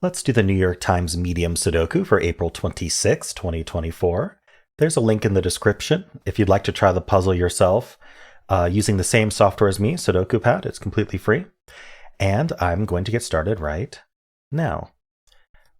Let's do the New York Times Medium Sudoku for April 26, 2024. There's a link in the description if you'd like to try the puzzle yourself using the same software as me, Sudoku Pad. It's completely free. And I'm going to get started right now.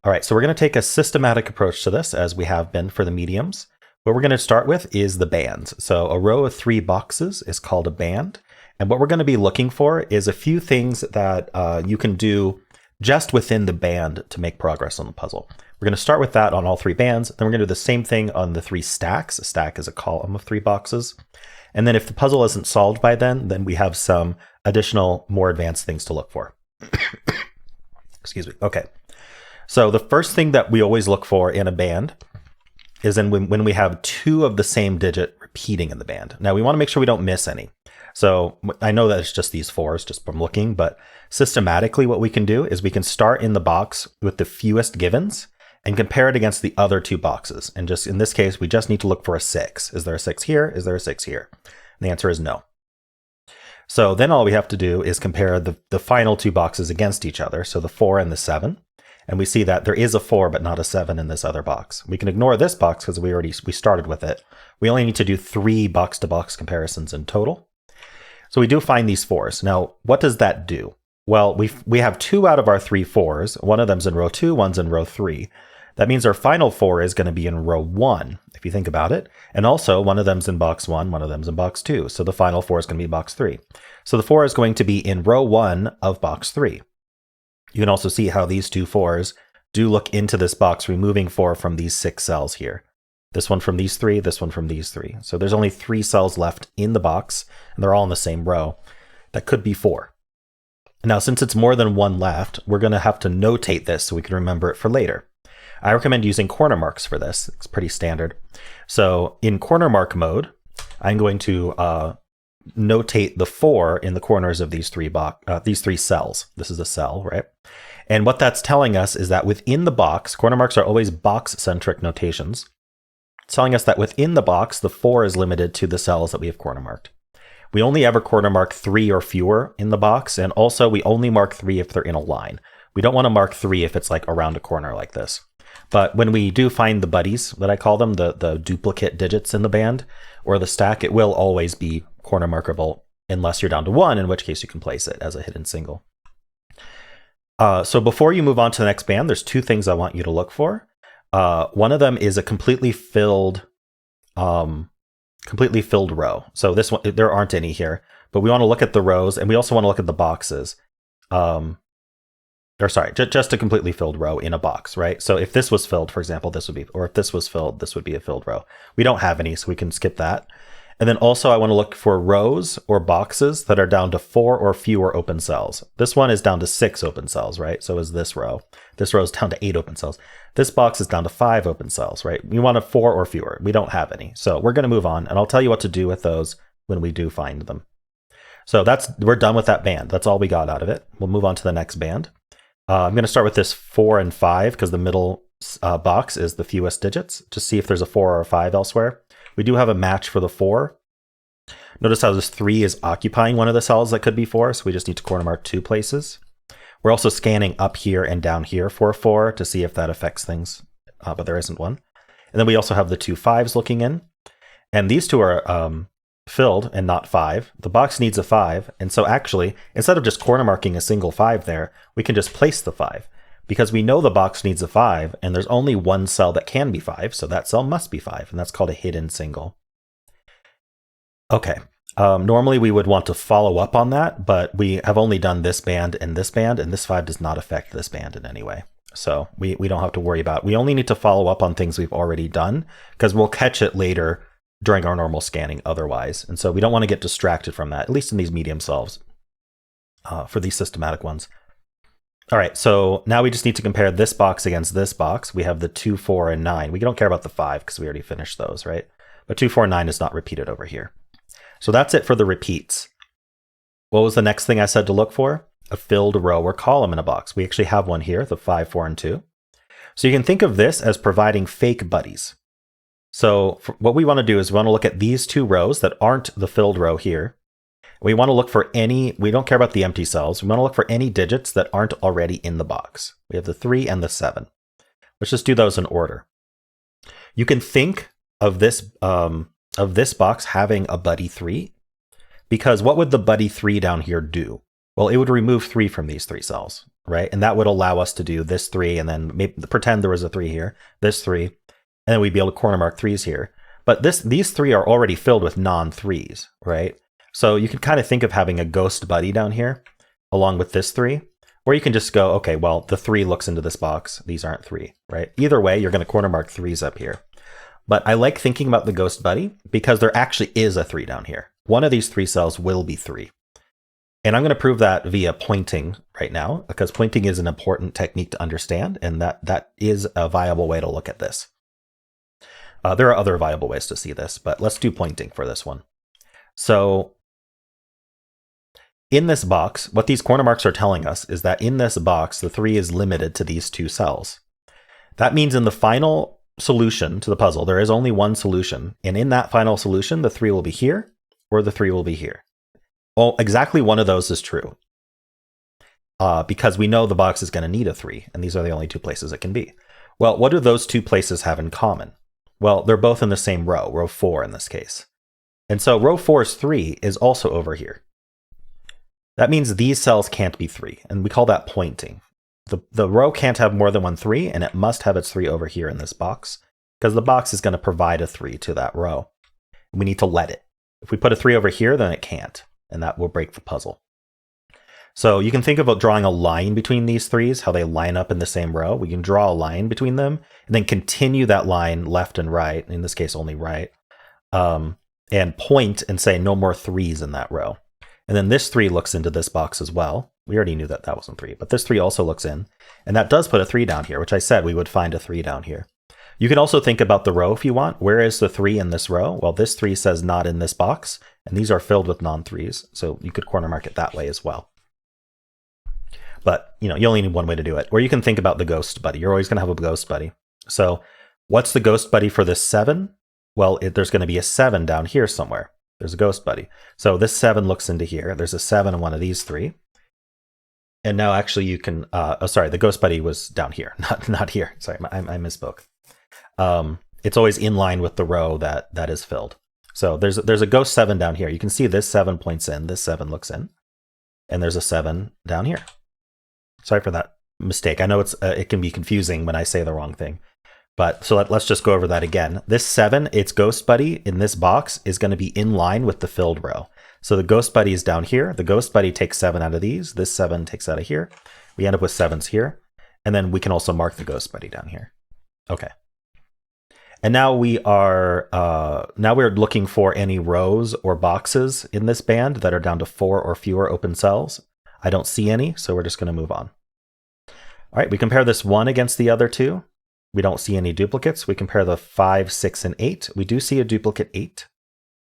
All right, so we're going to take a systematic approach to this as we have been for the mediums. What we're going to start with is the bands. So a row of 3 boxes is called a band. And what we're going to be looking for is a few things that you can do just within the band to make progress on the puzzle. We're going to start with that on all 3 bands. Then we're going to do the same thing on the 3 stacks. A stack is a column of 3 boxes. And then if the puzzle isn't solved by then we have some additional, more advanced things to look for. Excuse me. Okay. So the first thing that we always look for in a band is when we have 2 of the same digit repeating in the band. Now we want to make sure we don't miss any. So I know that it's just these 4s just from looking, but systematically what we can do is we can start in the box with the fewest givens and compare it against the other 2 boxes. And just in this case, we just need to look for a 6. Is there a 6 here? Is there a 6 here? And the answer is no. So then all we have to do is compare the final 2 boxes against each other. So the 4 and the 7. And we see that there is a 4, but not a 7 in this other box. We can ignore this box because we started with it. We only need to do 3 box-to-box comparisons in total. So we do find these 4s. Now, what does that do? Well, we have 2 out of our 3 4s. One of them's in row 2, one's in row 3. That means our final 4 is going to be in row 1, if you think about it. And also, one of them's in box 1, one of them's in box 2. So the final 4 is going to be box 3. So the 4 is going to be in row 1 of box 3. You can also see how these 2 4s do look into this box, removing 4 from these 6 cells here. This one from these 3, this one from these 3. So there's only 3 cells left in the box, and they're all in the same row. That could be 4. Now, since it's more than 1 left, we're going to have to notate this so we can remember it for later. I recommend using corner marks for this. It's pretty standard. So in corner mark mode, I'm going to notate the 4 in the corners of these 3 cells. This is a cell, right? And what that's telling us is that within the box, corner marks are always box-centric notations. It's telling us that within the box, the 4 is limited to the cells that we have corner marked. We only ever corner mark 3 or fewer in the box, and also we only mark 3 if they're in a line. We don't want to mark 3 if it's like around a corner like this. But when we do find the buddies, that I call them, the duplicate digits in the band or the stack, it will always be corner markable unless you're down to 1, in which case you can place it as a hidden single. So before you move on to the next band, there's 2 things I want you to look for. One of them is a completely filled row. So this one, there aren't any here, but we want to look at the rows, and we also want to look at the boxes. Just a completely filled row in a box, right? So if this was filled, for example, this would be, or if this was filled, this would be a filled row. We don't have any, so we can skip that. And then also I want to look for rows or boxes that are down to 4 or fewer open cells. This one is down to 6 open cells, right? So is this row. This row is down to 8 open cells. This box is down to 5 open cells, right? We want a 4 or fewer. We don't have any. So we're going to move on, and I'll tell you what to do with those when we do find them. So we're done with that band. That's all we got out of it. We'll move on to the next band. I'm going to start with this 4 and 5 because the middle box is the fewest digits, to see if there's a 4 or a 5 elsewhere. We do have a match for the 4. Notice how this 3 is occupying one of the cells that could be 4, so we just need to corner mark 2 places. We're also scanning up here and down here for a 4 to see if that affects things, but there isn't one. And then we also have the 2 5s looking in, and these 2 are filled and not 5. The box needs a 5, and so actually, instead of just corner marking a single 5 there, we can just place the 5. Because we know the box needs a 5, and there's only one cell that can be 5, so that cell must be 5, and that's called a hidden single. Okay, normally we would want to follow up on that, but we have only done this band, and this 5 does not affect this band in any way. So we don't have to worry about it. We only need to follow up on things we've already done, because we'll catch it later during our normal scanning otherwise. And so we don't want to get distracted from that, at least in these medium solves, for these systematic ones. All right, so now we just need to compare this box against this box. We have the 2, 4, and 9. We don't care about the 5 because we already finished those, right? But 2, 4, and 9 is not repeated over here. So that's it for the repeats. What was the next thing I said to look for? A filled row or column in a box. We actually have one here, the 5, 4, and 2. So you can think of this as providing fake buddies. So what we want to do is we want to look at these 2 rows that aren't the filled row here. We want to look for any, we don't care about the empty cells. We want to look for any digits that aren't already in the box. We have the 3 and the 7. Let's just do those in order. You can think of this box having a buddy 3, because what would the buddy 3 down here do? Well, it would remove 3 from these 3 cells, right? And that would allow us to do this 3 and then maybe pretend there was a 3 here, this 3, and then we'd be able to corner mark 3s here. But these 3 are already filled with non-3s, right? So you can kind of think of having a ghost buddy down here along with this 3, or you can just go, okay, well, the 3 looks into this box. These aren't 3, right? Either way, you're going to corner mark 3s up here. But I like thinking about the ghost buddy because there actually is a 3 down here. One of these 3 cells will be 3. And I'm going to prove that via pointing right now, because pointing is an important technique to understand, and that is a viable way to look at this. There are other viable ways to see this, but let's do pointing for this one. So in this box, what these corner marks are telling us is that in this box, the 3 is limited to these 2 cells. That means in the final solution to the puzzle, there is only one solution. And in that final solution, the 3 will be here or the 3 will be here. Well, exactly one of those is true. Because we know the box is going to need a 3, and these are the only 2 places it can be. Well, what do those 2 places have in common? Well, they're both in the same row 4 in this case. And so row 4's 3 is also over here. That means these cells can't be 3, and we call that pointing. The row can't have more than one 3, and it must have its 3 over here in this box, because the box is going to provide a 3 to that row. We need to let it. If we put a 3 over here, then it can't, and that will break the puzzle. So you can think about drawing a line between these 3s, how they line up in the same row. We can draw a line between them, and then continue that line left and right, in this case only right, and point and say no more 3s in that row. And then this 3 looks into this box as well. We already knew that that wasn't 3, but this 3 also looks in. And that does put a 3 down here, which I said we would find a 3 down here. You can also think about the row if you want. Where is the 3 in this row? Well, this 3 says not in this box, and these are filled with non-3s. So you could corner mark it that way as well. But you only need one way to do it. Or you can think about the ghost buddy. You're always going to have a ghost buddy. So what's the ghost buddy for this 7? Well, there's going to be a 7 down here somewhere. There's a ghost buddy. So this 7 looks into here. There's a 7 in one of these 3. And now actually you can, sorry, the ghost buddy was down here, not here. Sorry, I misspoke. It's always in line with the row that is filled. So there's a ghost 7 down here. You can see this 7 points in, this 7 looks in, and there's a 7 down here. Sorry for that mistake. I know it can be confusing when I say the wrong thing. But so let's just go over that again. This 7, its ghost buddy in this box is going to be in line with the filled row. So the ghost buddy is down here. The ghost buddy takes 7 out of these. This 7 takes out of here. We end up with 7s here. And then we can also mark the ghost buddy down here. Okay. And now we're looking for any rows or boxes in this band that are down to 4 or fewer open cells. I don't see any, so we're just going to move on. All right, we compare this 1 against the other 2. We don't see any duplicates. We compare the 5, 6, and 8. We do see a duplicate 8.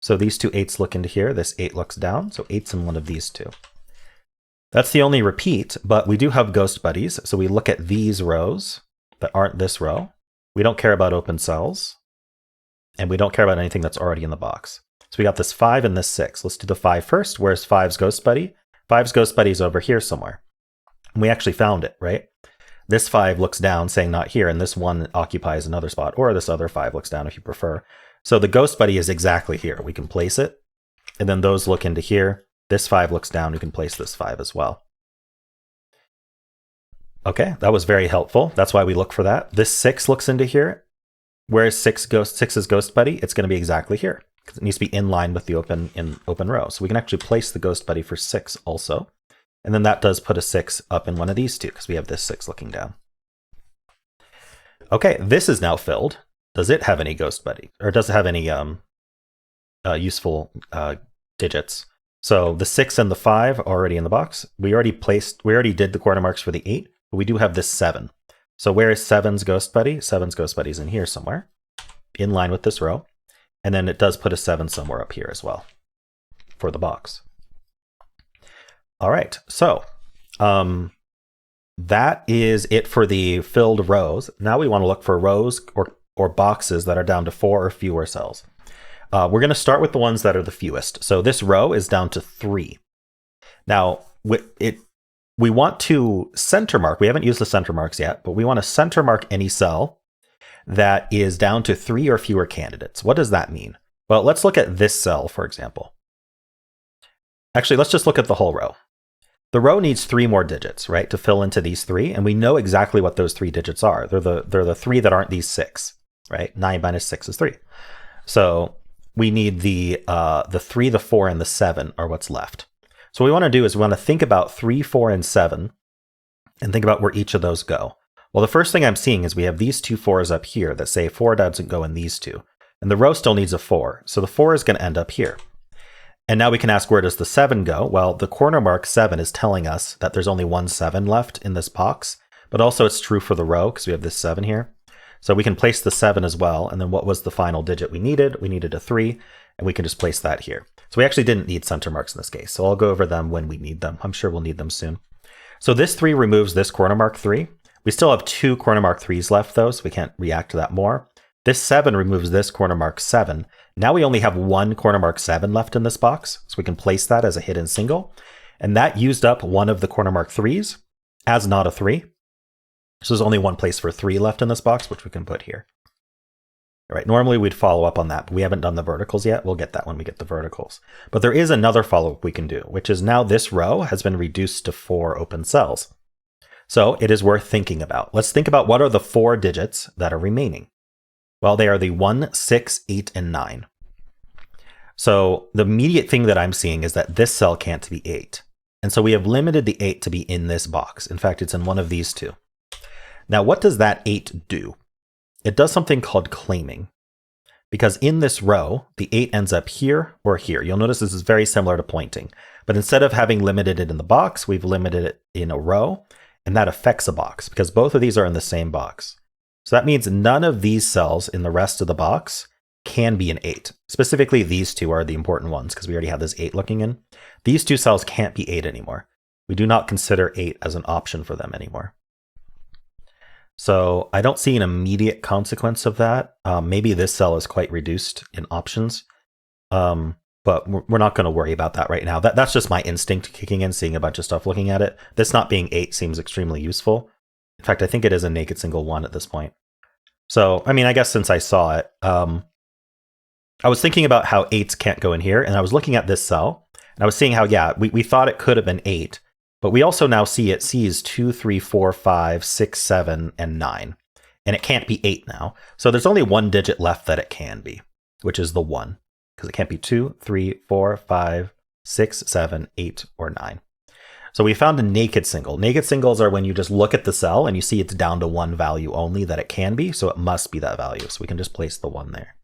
So these 2 8s look into here. This 8 looks down. So 8's in one of these 2. That's the only repeat, but we do have ghost buddies. So we look at these rows that aren't this row. We don't care about open cells. And we don't care about anything that's already in the box. So we got this 5 and this 6. Let's do the 5 first. Where's 5's ghost buddy? 5's ghost buddy is over here somewhere. And we actually found it, right? This 5 looks down saying not here, and this 1 occupies another spot, or this other 5 looks down if you prefer. So the ghost buddy is exactly here. We can place it, and then those look into here. This 5 looks down. We can place this 5 as well. Okay, that was very helpful. That's why we look for that. This 6 looks into here. Where's 6's ghost buddy? It's going to be exactly here, because it needs to be in line with the open row. So we can actually place the ghost buddy for 6 also. And then that does put a 6 up in one of these 2, because we have this 6 looking down. Okay, this is now filled. Does it have any ghost buddy? Or does it have any useful digits? So the 6 and the 5 are already in the box. We already did the corner marks for the 8, but we do have this 7. So where is 7's ghost buddy? 7's ghost buddy is in here somewhere, in line with this row. And then it does put a 7 somewhere up here as well for the box. All right, so that is it for the filled rows. Now we want to look for rows or boxes that are down to 4 or fewer cells. We're going to start with the ones that are the fewest. So this row is down to 3. Now, we want to center mark. We haven't used the center marks yet, but we want to center mark any cell that is down to 3 or fewer candidates. What does that mean? Well, let's look at this cell, for example. Actually, let's just look at the whole row. The row needs 3 more digits, right, to fill into these 3, and we know exactly what those 3 digits are. They're the 3 that aren't these 6, right? 9 minus 6 is 3. So we need the 3, the 4, and the 7 are what's left. So what we want to do is we want to think about 3, 4, and 7, and think about where each of those go. Well, the first thing I'm seeing is we have these 2 4s up here that say 4 doesn't go in these 2. And the row still needs a 4, so the 4 is going to end up here. And now we can ask, where does the 7 go? Well, the corner mark 7 is telling us that there's only one 7 left in this box, but also it's true for the row because we have this 7 here. So we can place the 7 as well, and then what was the final digit we needed? We needed a 3, and we can just place that here. So we actually didn't need center marks in this case, so I'll go over them when we need them. I'm sure we'll need them soon. So this 3 removes this corner mark 3. We still have 2 corner mark 3s left though, so we can't react to that more. This 7 removes this corner mark 7. Now we only have 1 corner mark 7 left in this box, so we can place that as a hidden single. And that used up one of the corner mark 3s as not a 3. So there's only one place for 3 left in this box, which we can put here. All right, normally we'd follow up on that, but we haven't done the verticals yet. We'll get that when we get the verticals. But there is another follow-up we can do, which is now this row has been reduced to 4 open cells. So it is worth thinking about. Let's think about what are the 4 digits that are remaining. Well, they are the 1, 6, 8, and 9. So the immediate thing that I'm seeing is that this cell can't be 8. And so we have limited the 8 to be in this box. In fact, it's in one of these 2. Now, what does that 8 do? It does something called claiming. Because in this row, the 8 ends up here or here. You'll notice this is very similar to pointing. But instead of having limited it in the box, we've limited it in a row. And that affects a box because both of these are in the same box. So that means none of these cells in the rest of the box can be an 8. Specifically, these 2 are the important ones because we already have this 8 looking in. These 2 cells can't be 8 anymore. We do not consider 8 as an option for them anymore. So I don't see an immediate consequence of that. Maybe this cell is quite reduced in options, but we're not going to worry about that right now. That's just my instinct kicking in, seeing a bunch of stuff, looking at it. This not being 8 seems extremely useful. In fact, I think it is a naked single 1 at this point. So, I mean, I guess since I saw it, I was thinking about how 8s can't go in here, and I was looking at this cell, and I was seeing how, yeah, we thought it could have been 8, but we also now see it sees 2, 3, 4, 5, 6, 7, and 9, and it can't be 8 now. So there's only one digit left that it can be, which is the 1, because it can't be 2, 3, 4, 5, 6, 7, 8, or 9. So we found a naked single. Naked singles are when you just look at the cell and you see it's down to one value only that it can be, so it must be that value. So we can just place the 1 there.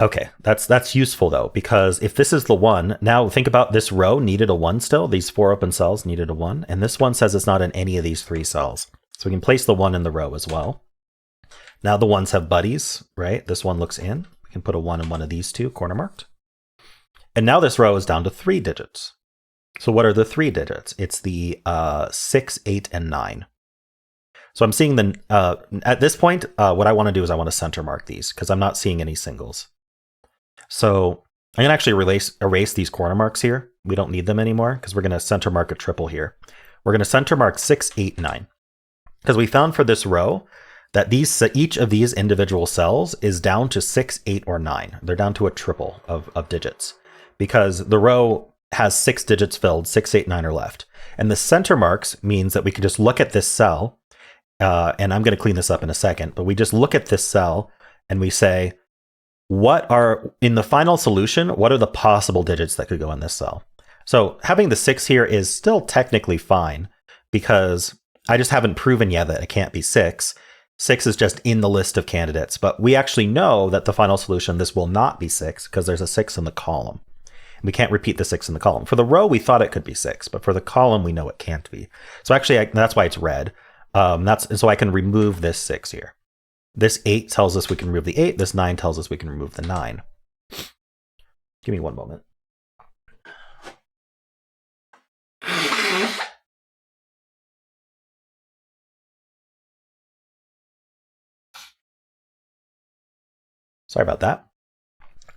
Okay, that's useful though, because if this is the 1, now think about this row needed a 1 still. These 4 open cells needed a 1, and this one says it's not in any of these 3 cells. So we can place the 1 in the row as well. Now the 1s have buddies, right? This one looks in. We can put a 1 in one of these 2, corner marked. And now this row is down to 3 digits. So what are the 3 digits? It's the 6, 8, and 9. So I'm seeing at this point, what I want to do is I want to center mark these because I'm not seeing any singles. So I'm going to actually erase these corner marks here. We don't need them anymore because we're going to center mark a triple here. We're going to center mark 6, 8, 9. Because we found for this row that each of these individual cells is down to 6, 8, or 9. They're down to a triple of digits because the row has 6 digits filled, 6, 8, 9 are left. And the center marks means that we can just look at this cell, and I'm going to clean this up in a second, but we just look at this cell and we say, in the final solution, what are the possible digits that could go in this cell? So having the 6 here is still technically fine because I just haven't proven yet that it can't be 6. 6 is just in the list of candidates, but we actually know that the final solution, this will not be 6 because there's a 6 in the column. We can't repeat the 6 in the column. For the row, we thought it could be 6, but for the column, we know it can't be. So actually, that's why it's red. So I can remove this 6 here. This 8 tells us we can remove the 8. This 9 tells us we can remove the 9. Give me one moment. Sorry about that.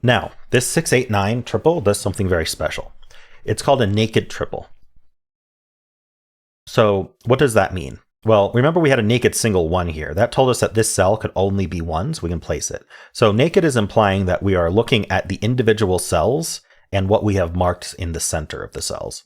Now, this 6, 8, 9 triple does something very special. It's called a naked triple. So what does that mean? Well, remember we had a naked single 1 here. That told us that this cell could only be 1, so we can place it. So naked is implying that we are looking at the individual cells and what we have marked in the center of the cells.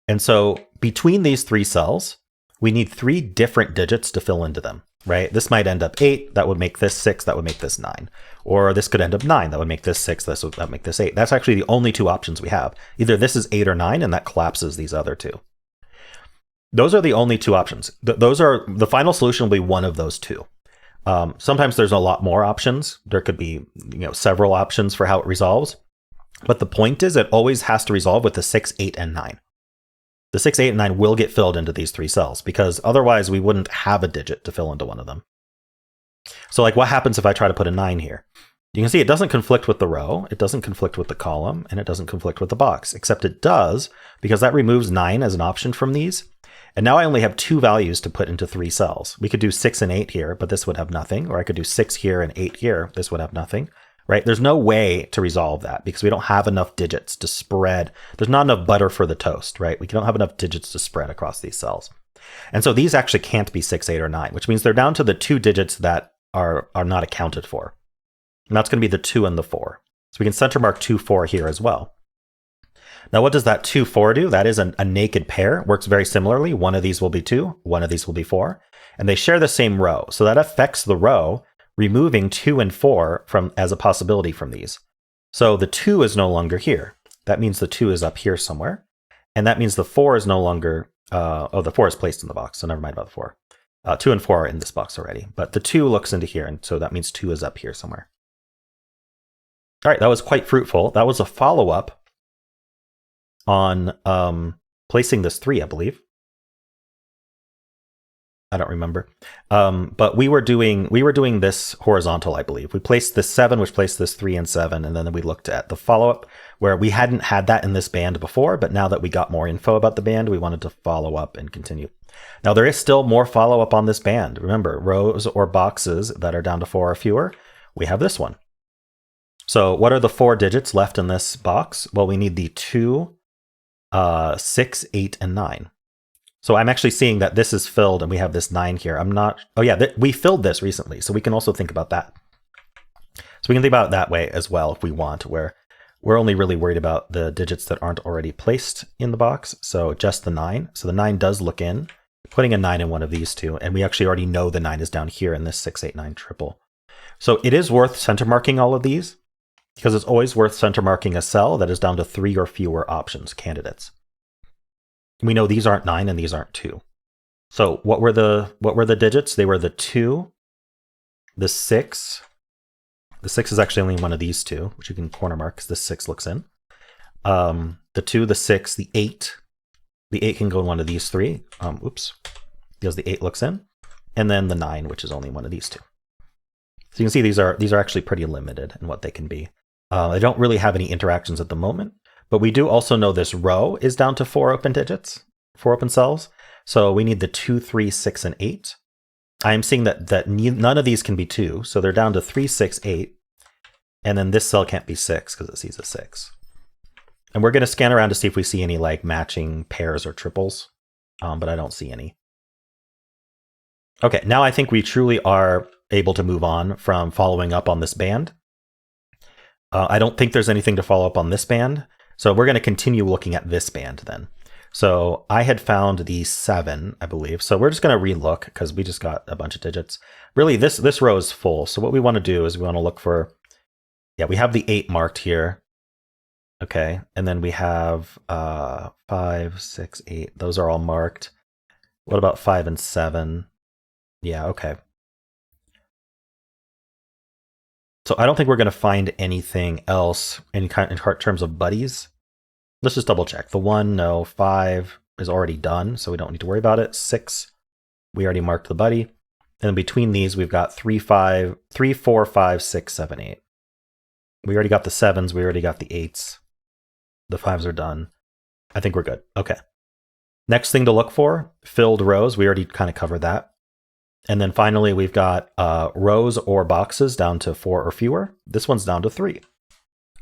And so between these 3 cells, we need 3 different digits to fill into them, right? This might end up 8, that would make this 6, that would make this 9. Or this could end up 9, that would make this 6, that would make this 8. That's actually the only 2 options we have. Either this is 8 or 9, and that collapses these other 2. Those are the only 2 options. Those are the final solution will be one of those 2. Sometimes there's a lot more options. There could be several options for how it resolves. But the point is it always has to resolve with the 6, 8, and 9. The 6, 8, and 9 will get filled into these 3 cells because otherwise we wouldn't have a digit to fill into one of them. So like what happens if I try to put a 9 here? You can see it doesn't conflict with the row, it doesn't conflict with the column, and it doesn't conflict with the box, except it does because that removes 9 as an option from these. And now I only have 2 values to put into 3 cells. We could do 6 and 8 here, but this would have nothing. Or I could do 6 here and 8 here. This would have nothing, right? There's no way to resolve that because we don't have enough digits to spread. There's not enough butter for the toast, right? We don't have enough digits to spread across these cells. And so these actually can't be 6, 8, or 9, which means they're down to the 2 digits that are not accounted for. And that's going to be the 2 and the 4. So we can center mark 2, 4 here as well. Now, what does that 2, 4 do? That is a naked pair. Works very similarly. One of these will be 2, one of these will be 4, and they share the same row. So that affects the row, removing 2 and 4 as a possibility from these. So the 2 is no longer here. That means the 2 is up here somewhere, and that means the 4 is no longer. The 4 is placed in the box, so never mind about the 4. 2 and 4 are in this box already, but the 2 looks into here, and so that means 2 is up here somewhere. All right, that was quite fruitful. That was a follow-up on placing this 3, I believe. I don't remember. But we were doing this horizontal, I believe. We placed this 7, which placed this 3 and 7, and then we looked at the follow-up where we hadn't had that in this band before, but now that we got more info about the band, we wanted to follow up and continue. Now there is still more follow-up on this band. Remember, rows or boxes that are down to 4 or fewer, we have this one. So what are the 4 digits left in this box? Well, we need the 2, 6, 8, and 9. So I'm actually seeing that this is filled and we have this 9 here. We filled this recently, so we can also think about that. So we can think about it that way as well if we want, where we're only really worried about the digits that aren't already placed in the box. So just the 9. So the 9 does look in, putting a 9 in one of these 2, and we actually already know the 9 is down here in this 6, 8, 9 triple. So it is worth center marking all of these, because it's always worth center marking a cell that is down to 3 or fewer options, candidates. We know these aren't 9 and these aren't 2. So what were the digits? They were the 2, the 6. The 6 is actually only one of these 2, which you can corner mark because the 6 looks in. The 2, the 6, the 8. The 8 can go in one of these 3. Because the 8 looks in. And then the 9, which is only one of these 2. So you can see these are actually pretty limited in what they can be. I don't really have any interactions at the moment, but we do also know this row is down to 4 open digits, 4 open cells. So we need the 2, 3, 6, and 8. I am seeing that none of these can be 2, so they're down to 3, 6, 8. And then this cell can't be 6 because it sees a 6. And we're going to scan around to see if we see any like matching pairs or triples, but I don't see any. Okay, now I think we truly are able to move on from following up on this band. I don't think there's anything to follow up on this band, so we're going to continue looking at this band then. So I had found the 7, I believe, so we're just going to relook because we just got a bunch of digits. Really, this row is full, so what we want to do is we want to look for, we have the 8 marked here. Okay, and then we have 5, 6, 8. Those are all marked. What about 5 and 7? Yeah, okay. So I don't think we're going to find anything else in terms of buddies. Let's just double check. The 1, no. 5 is already done, so we don't need to worry about it. 6, we already marked the buddy. And then between these, we've got 3, 4, 5, 6, 7, 8. We already got the 7s. We already got the 8s. The 5s are done. I think we're good. Okay. Next thing to look for, filled rows. We already kind of covered that. And then finally, we've got rows or boxes down to 4 or fewer. This one's down to 3.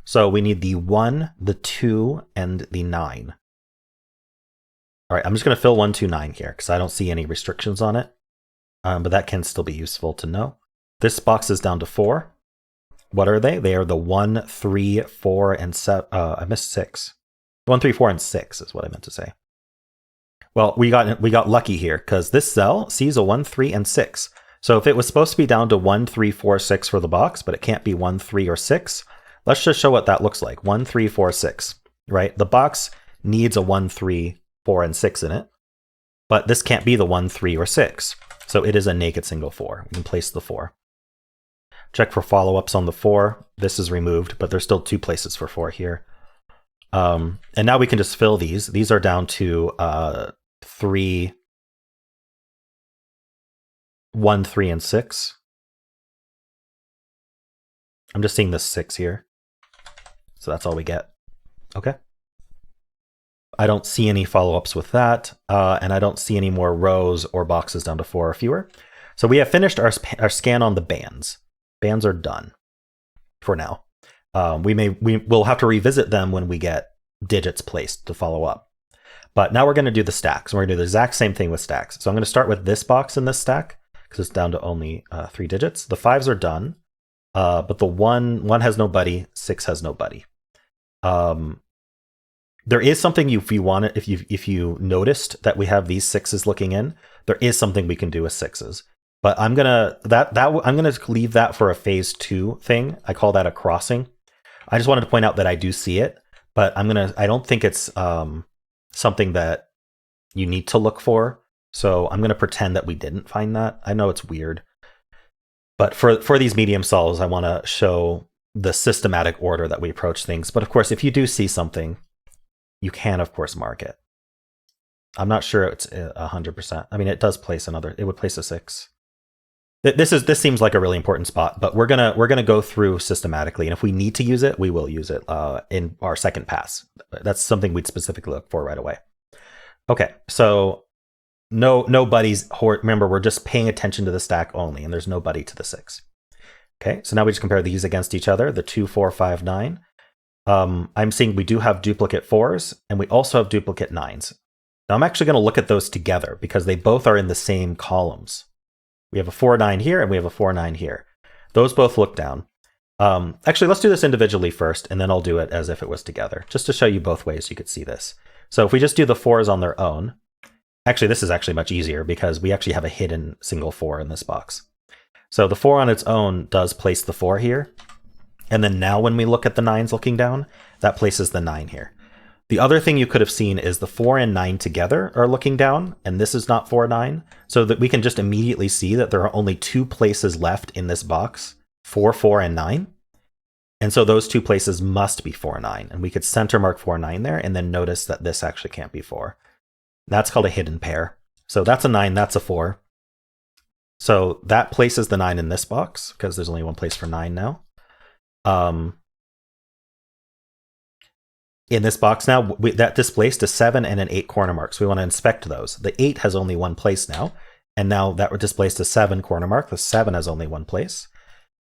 So we need the 1, the 2, and the 9. All right, I'm just going to fill 1, 2, 9 here because I don't see any restrictions on it. But that can still be useful to know. This box is down to 4. What are they? They are the 1, 3, 4, and 7. I missed 6. 1, 3, 4, and 6 is what I meant to say. Well, we got lucky here because this cell sees a 1, 3, and 6. So if it was supposed to be down to 1, 3, 4, 6 for the box, but it can't be 1, 3, or 6, let's just show what that looks like. 1, 3, 4, 6, right? The box needs a 1, 3, 4, and 6 in it, but this can't be the 1, 3, or 6. So it is a naked single 4. We can place the 4. Check for follow-ups on the 4. This is removed, but there's still 2 places for 4 here. And now we can just fill these. These are down to 3, 1, 3, and 6. I'm just seeing this 6 here. So that's all we get. Okay. I don't see any follow-ups with that, and I don't see any more rows or boxes down to 4 or fewer. So we have finished our scan on the bands. Bands are done for now. We'll have to revisit them when we get digits placed to follow up. But now we're going to do the stacks. We're going to do the exact same thing with stacks. So I'm going to start with this box in this stack because it's down to only 3 digits. The 5s are done, but the 1 has no buddy, 6 has no buddy. There is something if you noticed that we have these 6s looking in, there is something we can do with 6s. But I'm gonna leave that for a phase 2 thing. I call that a crossing. I just wanted to point out that I do see it, but I don't think it's something that you need to look for. So I'm gonna pretend that we didn't find that. I know it's weird, but for these medium solves, I want to show the systematic order that we approach things. But of course, if you do see something, you can of course mark it. I'm not sure it's 100%. I mean, it does place it would place a 6. This seems like a really important spot, but we're gonna go through systematically, and if we need to use it, we will use it in our second pass. That's something we'd specifically look for right away. Okay, so no buddies. Remember, we're just paying attention to the stack only, and there's no buddy to the 6. Okay, so now we just compare these against each other. The 2, 4, 5, 9. I'm seeing we do have duplicate 4s, and we also have duplicate 9s. Now I'm actually going to look at those together because they both are in the same columns. We have a 4, 9 here, and we have a 4, 9 here. Those both look down. Actually, let's do this individually first, and then I'll do it as if it was together, just to show you both ways you could see this. So if we just do the 4s on their own, actually, this is actually much easier because we actually have a hidden single 4 in this box. So the 4 on its own does place the 4 here. And then now when we look at the 9s looking down, that places the 9 here. The other thing you could have seen is the 4 and 9 together are looking down, and this is not 4, 9, so that we can just immediately see that there are only 2 places left in this box, 4, 4, and 9. And so those 2 places must be 4, 9, and we could center mark 4, 9 there, and then notice that this actually can't be 4. That's called a hidden pair. So that's a 9, that's a 4. So that places the 9 in this box, because there's only one place for 9 now. In this box now, that displaced a 7 and an 8 corner mark. So we want to inspect those. The 8 has only one place now, and now that displaced a 7 corner mark. The 7 has only one place.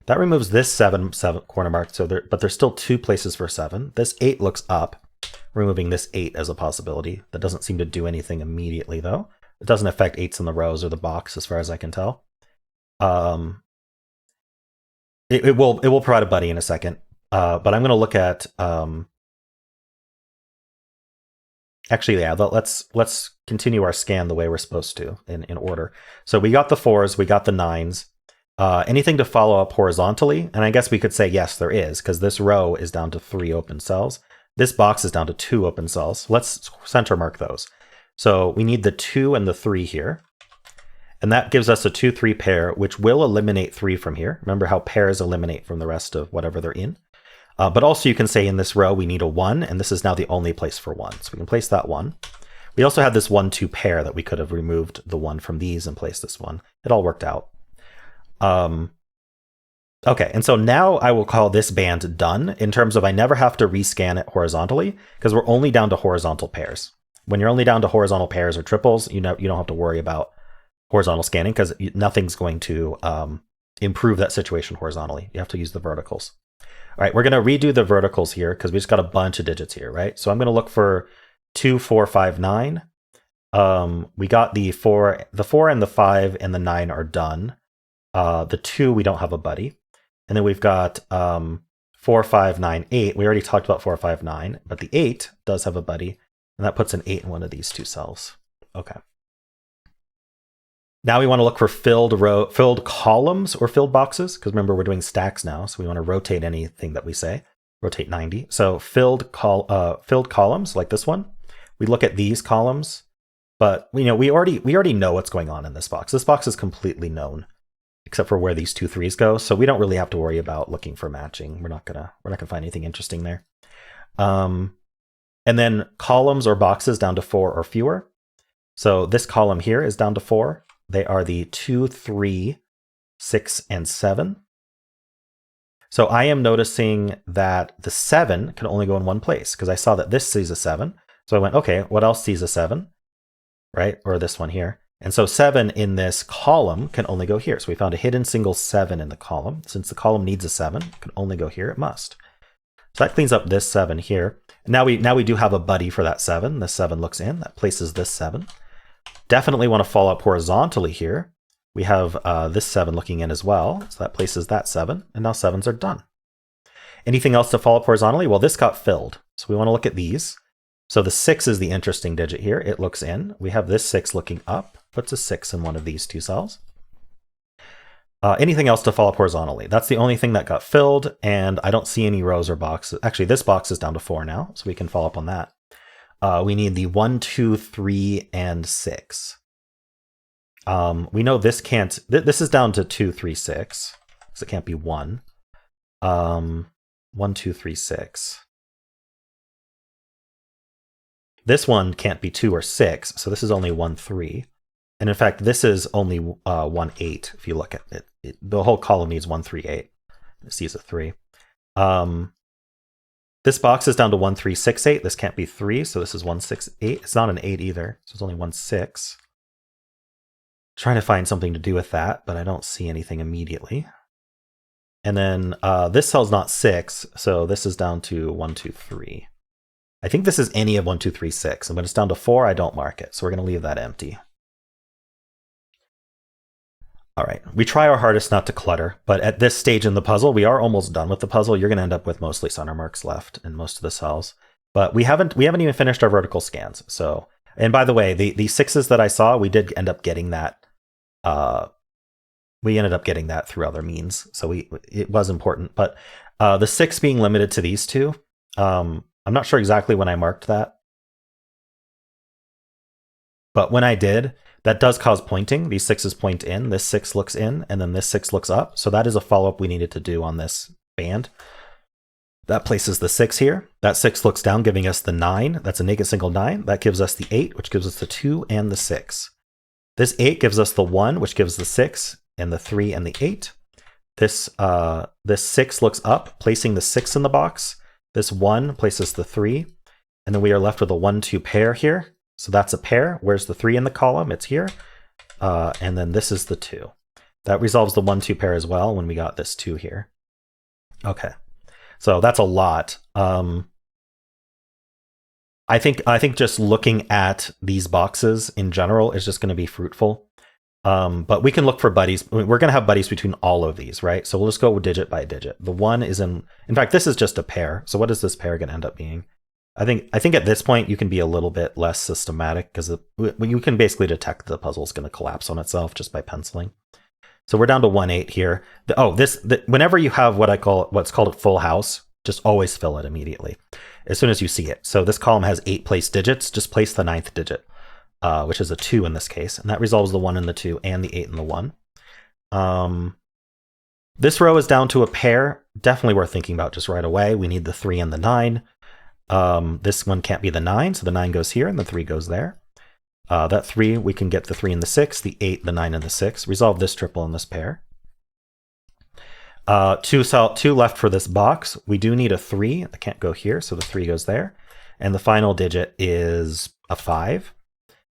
That removes this 7 corner mark, but there's still 2 places for 7. This 8 looks up, removing this 8 as a possibility. That doesn't seem to do anything immediately, though. It doesn't affect 8s in the rows or the box, as far as I can tell. It will provide a buddy in a second, but I'm going to look at actually, yeah. Let's continue our scan the way we're supposed to in order. So we got the 4s, we got the 9s. Anything to follow up horizontally? And I guess we could say yes, there is, because this row is down to 3 open cells. This box is down to 2 open cells. Let's center mark those. So we need the 2 and the 3 here. And that gives us a 2, 3 pair, which will eliminate 3 from here. Remember how pairs eliminate from the rest of whatever they're in. But also you can say in this row we need a 1, and this is now the only place for 1. So we can place that 1. We also had this 1, 2 pair that we could have removed the 1 from these and placed this 1. It all worked out. Okay, and so now I will call this band done in terms of I never have to rescan it horizontally because we're only down to horizontal pairs. When you're only down to horizontal pairs or triples, you don't have to worry about horizontal scanning because nothing's going to improve that situation horizontally. You have to use the verticals. All right, we're going to redo the verticals here because we just got a bunch of digits here, right? So I'm going to look for 2, 4, 5, 9. We got the 4 and the 5 and the 9 are done. The 2, we don't have a buddy. And then we've got 4, 5, 9, 8. We already talked about 4, 5, 9, but the 8 does have a buddy, and that puts an 8 in one of these two cells. Okay. Now we want to look for filled columns or filled boxes, because remember we're doing stacks now, so we want to rotate anything that we say. Rotate 90. So filled columns like this one. We look at these columns, but we already know what's going on in this box. This box is completely known, except for where these 2 3s go. So we don't really have to worry about looking for matching. We're not gonna find anything interesting there. And then columns or boxes down to 4 or fewer. So this column here is down to 4. They are the 2, 3, 6, and 7. So I am noticing that the 7 can only go in one place because I saw that this sees a 7. So I went, okay, what else sees a 7? Right? Or this one here. And so 7 in this column can only go here. So we found a hidden single 7 in the column. Since the column needs a 7, it can only go here, it must. So that cleans up this 7 here. Now we do have a buddy for that 7. This 7 looks in, that places this 7. Definitely want to follow up horizontally here. We have this 7 looking in as well. So that places that 7, and now 7s are done. Anything else to follow up horizontally? Well, this got filled. So we want to look at these. So the 6 is the interesting digit here. It looks in. We have this 6 looking up, puts a 6 in one of these two cells. Anything else to follow up horizontally? That's the only thing that got filled, and I don't see any rows or boxes. Actually, this box is down to 4 now, so we can follow up on that. We need the 1, 2, 3, and 6. We know this can't, this is down to 2, 3, 6, so it can't be 1. 1, 2, 3, 6. This one can't be 2 or 6, so this is only 1, 3. And in fact, this is only 1, 8. If you look at it, the whole column needs 1, 3, 8. It sees a 3. This box is down to 1, 3, 6, 8. This can't be 3, so this is 1, 6, 8. It's not an 8 either, so it's only 1, 6. Trying to find something to do with that, but I don't see anything immediately. And then this cell's not 6, so this is down to 1, 2, 3. I think this is any of 1, 2, 3, 6. And when it's down to 4, I don't mark it. So we're going to leave that empty. All right, we try our hardest not to clutter, but at this stage in the puzzle, we are almost done with the puzzle. You're going to end up with mostly center marks left in most of the cells. But we haven't even finished our vertical scans. So, and by the way, the 6s that I saw, we did end up getting that. We ended up getting that through other means. So it was important. But the 6 being limited to these two, I'm not sure exactly when I marked that. But when I did, that does cause pointing. These 6s point in, this 6 looks in, and then this 6 looks up. So that is a follow-up we needed to do on this band. That places the 6 here. That 6 looks down, giving us the 9. That's a naked single 9. That gives us the 8, which gives us the 2 and the 6. This 8 gives us the 1, which gives the 6, and the 3 and the 8. This 6 looks up, placing the 6 in the box. This 1 places the 3, and then we are left with a 1, 2 pair here. So that's a pair. Where's the 3 in the column? It's here. And then this is the 2. That resolves the 1, 2 pair as well when we got this 2 here. Okay, so that's a lot. I think just looking at these boxes in general is just going to be fruitful. But we can look for buddies. We're going to have buddies between all of these, right? So we'll just go digit by digit. The 1 is in fact, this is just a pair. So what is this pair going to end up being? I think at this point you can be a little bit less systematic because you can basically detect the puzzle is going to collapse on itself just by penciling. So we're down to 1, 8 here. Whenever you have what's called a full house, just always fill it immediately as soon as you see it. So this column has 8 placed digits. Just place the 9th digit, which is a 2 in this case, and that resolves the 1 and the 2 and the 8 and the 1. This row is down to a pair. Definitely worth thinking about just right away. We need the 3 and the 9. This one can't be the 9, so the 9 goes here and the 3 goes there. That 3, we can get the 3 and the 6, the 8, the 9, and the 6. Resolve this triple in this pair. 2 left for this box. We do need a 3. That can't go here, so the 3 goes there. And the final digit is a 5.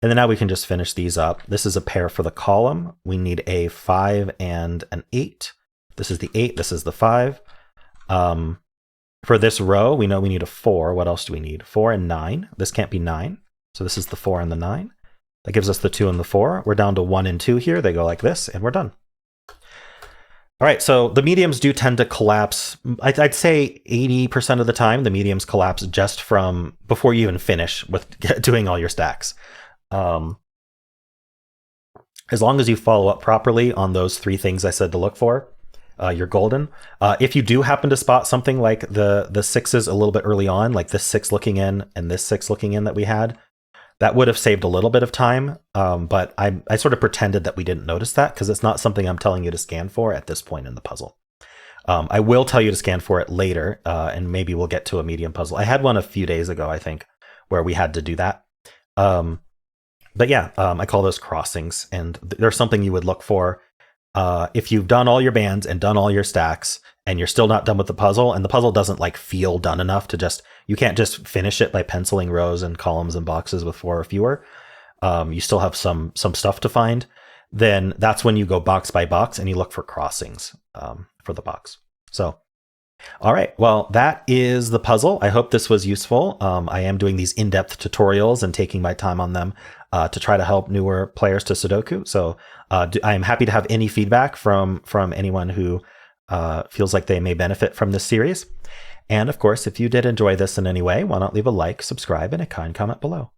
And then now we can just finish these up. This is a pair for the column. We need a 5 and an 8. This is the 8, this is the 5. For this row, we know we need a 4. What else do we need? 4 and 9. This can't be 9. So this is the 4 and the 9. That gives us the 2 and the 4. We're down to 1 and 2 here. They go like this, and we're done. All right, so the mediums do tend to collapse. I'd say 80% of the time, the mediums collapse just from before you even finish with doing all your stacks. As long as you follow up properly on those 3 things I said to look for, you're golden. If you do happen to spot something like the 6s a little bit early on, like this 6 looking in and this 6 looking in that we had, that would have saved a little bit of time, but I sort of pretended that we didn't notice that because it's not something I'm telling you to scan for at this point in the puzzle. I will tell you to scan for it later, and maybe we'll get to a medium puzzle. I had one a few days ago, I think, where we had to do that. But yeah, I call those crossings, and there's something you would look for. If you've done all your bands and done all your stacks and you're still not done with the puzzle, and the puzzle doesn't like feel done enough to you can't just finish it by penciling rows and columns and boxes with 4 or fewer. You still have some stuff to find. Then that's when you go box by box and you look for crossings for the box. So, all right, well, that is the puzzle. I hope this was useful. I am doing these in-depth tutorials and taking my time on them to try to help newer players to Sudoku. So I am happy to have any feedback from anyone who feels like they may benefit from this series. And of course, if you did enjoy this in any way, why not leave a like, subscribe, and a kind comment below.